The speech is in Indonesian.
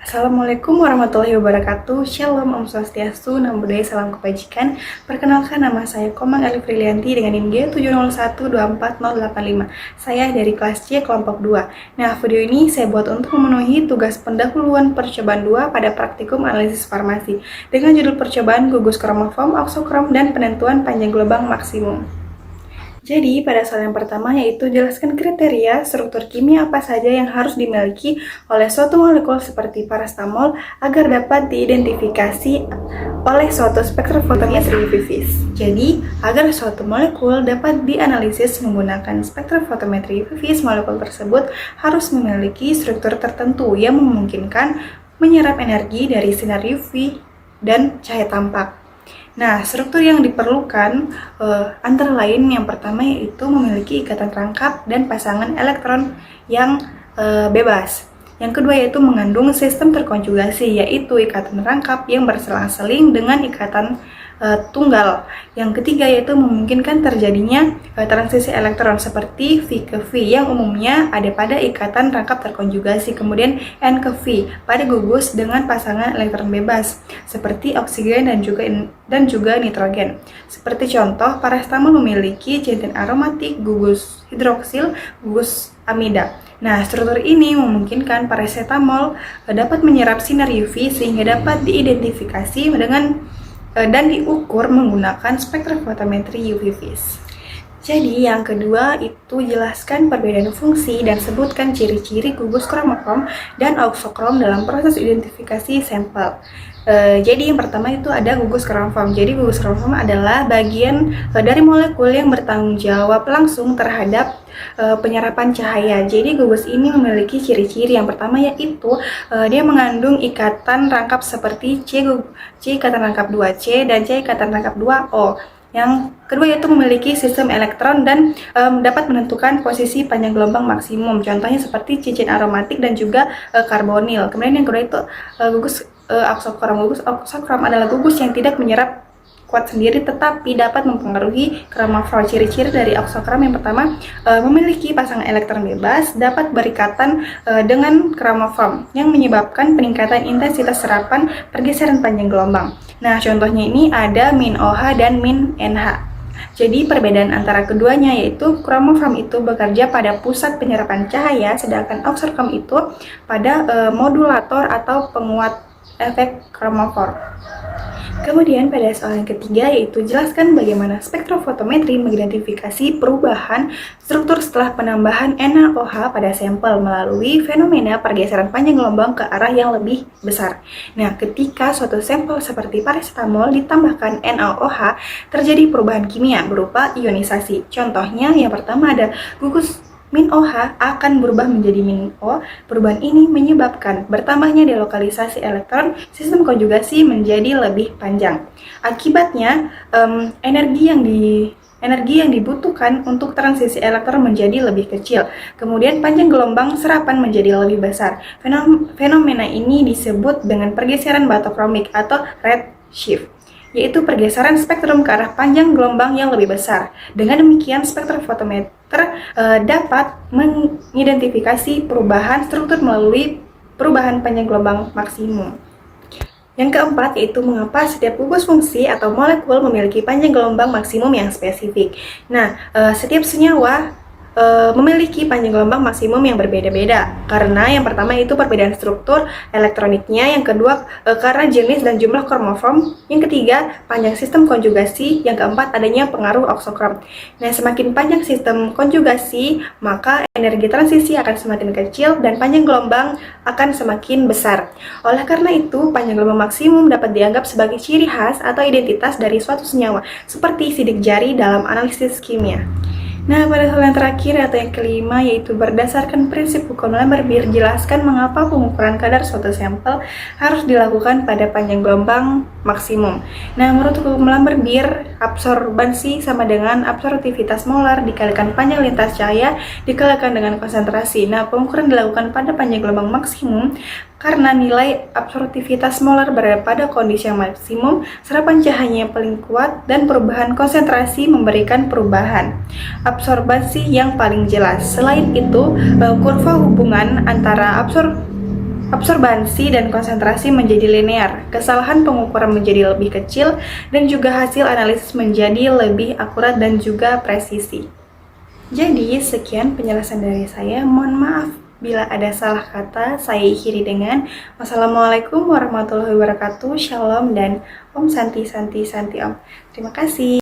Assalamualaikum warahmatullahi wabarakatuh. Shalom, Om Swastiastu, Namo Buddhaya, Salam Kebajikan. Perkenalkan, nama saya Komang Elif Rilianti dengan NIM G7012485. Saya dari kelas C kelompok 2. Nah, video ini saya buat untuk memenuhi tugas pendahuluan percobaan 2 pada praktikum analisis farmasi dengan judul percobaan gugus kromosom, oksokrom, dan penentuan panjang gelombang maksimum. Jadi, pada soal yang pertama yaitu jelaskan kriteria struktur kimia apa saja yang harus dimiliki oleh suatu molekul seperti paracetamol agar dapat diidentifikasi oleh suatu spektrofotometri UV-Vis. Jadi, agar suatu molekul dapat dianalisis menggunakan spektrofotometri UV-Vis, molekul tersebut harus memiliki struktur tertentu yang memungkinkan menyerap energi dari sinar UV dan cahaya tampak. Nah, struktur yang diperlukan antara lain yang pertama yaitu memiliki ikatan rangkap dan pasangan elektron yang bebas. Yang kedua yaitu mengandung sistem terkonjugasi, yaitu ikatan rangkap yang berselang-seling dengan ikatan tunggal. Yang ketiga yaitu memungkinkan terjadinya transisi elektron seperti V ke V yang umumnya ada pada ikatan rangkap terkonjugasi, kemudian N ke V pada gugus dengan pasangan elektron bebas seperti oksigen dan juga nitrogen. Seperti contoh, paracetamol memiliki cincin aromatik gugus hidroksil, gugus amida. Nah, struktur ini memungkinkan paracetamol dapat menyerap sinar UV sehingga dapat diidentifikasi dan diukur menggunakan spektrofotometri UV-Vis. Jadi, yang kedua itu jelaskan perbedaan fungsi dan sebutkan ciri-ciri gugus kromosom dan oksokrom dalam proses identifikasi sampel. Jadi yang pertama itu ada gugus kromosom. Jadi gugus kromosom adalah bagian dari molekul yang bertanggung jawab langsung terhadap penyerapan cahaya. Jadi gugus ini memiliki ciri-ciri. Yang pertama yaitu dia mengandung ikatan rangkap seperti C ikatan rangkap 2C dan C ikatan rangkap 2O. Yang kedua yaitu memiliki sistem elektron dan dapat menentukan posisi panjang gelombang maksimum. Contohnya seperti cincin aromatik dan juga karbonil. Kemudian yang kedua itu gugus oksokrom. Gugus oksokrom adalah gugus yang tidak menyerap kuat sendiri tetapi dapat mempengaruhi kromofor. Ciri-ciri dari oksokrom yang pertama memiliki pasangan elektron bebas, dapat berikatan dengan kromofor yang menyebabkan peningkatan intensitas serapan pergeseran panjang gelombang. Nah, contohnya ini ada min OH dan min NH. Jadi perbedaan antara keduanya yaitu kromofor itu bekerja pada pusat penyerapan cahaya, sedangkan oksokrom itu pada modulator atau penguat efek kromofor. Kemudian pada soal yang ketiga yaitu jelaskan bagaimana spektrofotometri mengidentifikasi perubahan struktur setelah penambahan NaOH pada sampel melalui fenomena pergeseran panjang gelombang ke arah yang lebih besar. Nah, ketika suatu sampel seperti paracetamol ditambahkan NaOH, terjadi perubahan kimia berupa ionisasi. Contohnya yang pertama ada gugus min OH akan berubah menjadi min O. Perubahan ini menyebabkan bertambahnya delokalisasi elektron, sistem konjugasi menjadi lebih panjang. Akibatnya, energi yang dibutuhkan untuk transisi elektron menjadi lebih kecil. Kemudian panjang gelombang serapan menjadi lebih besar. Fenomena ini disebut dengan pergeseran batokromik atau redshift, yaitu pergeseran spektrum ke arah panjang gelombang yang lebih besar. Dengan demikian, spektrofotometer dapat mengidentifikasi perubahan struktur melalui perubahan panjang gelombang maksimum. Yang keempat yaitu mengapa setiap gugus fungsi atau molekul memiliki panjang gelombang maksimum yang spesifik. Nah, setiap senyawa memiliki panjang gelombang maksimum yang berbeda-beda karena yang pertama itu perbedaan struktur elektroniknya, yang kedua karena jenis dan jumlah kromosom, yang ketiga panjang sistem konjugasi, yang keempat adanya pengaruh oksokrom. Nah, semakin panjang sistem konjugasi maka energi transisi akan semakin kecil dan panjang gelombang akan semakin besar. Oleh karena itu panjang gelombang maksimum dapat dianggap sebagai ciri khas atau identitas dari suatu senyawa seperti sidik jari dalam analisis kimia. Nah, pada soal yang terakhir atau yang kelima yaitu berdasarkan prinsip hukum Lambert-Beer, jelaskan mengapa pengukuran kadar suatu sampel harus dilakukan pada panjang gelombang maksimum. Nah, menurut hukum Lambert-Beer, absorbansi sama dengan absorptivitas molar dikalikan panjang lintas cahaya dikalikan dengan konsentrasi. Nah, pengukuran dilakukan pada panjang gelombang maksimum karena nilai absorptivitas molar berada pada kondisi yang maksimum, serapan cahayanya paling kuat, dan perubahan konsentrasi memberikan perubahan absorbansi yang paling jelas. Selain itu, kurva hubungan antara absorbansi dan konsentrasi menjadi linear, kesalahan pengukuran menjadi lebih kecil, dan juga hasil analisis menjadi lebih akurat dan juga presisi. Jadi, sekian penjelasan dari saya. Mohon maaf bila ada salah kata. Saya akhiri dengan wassalamualaikum warahmatullahi wabarakatuh. Shalom dan Om Santi Santi Santi Om. Terima kasih.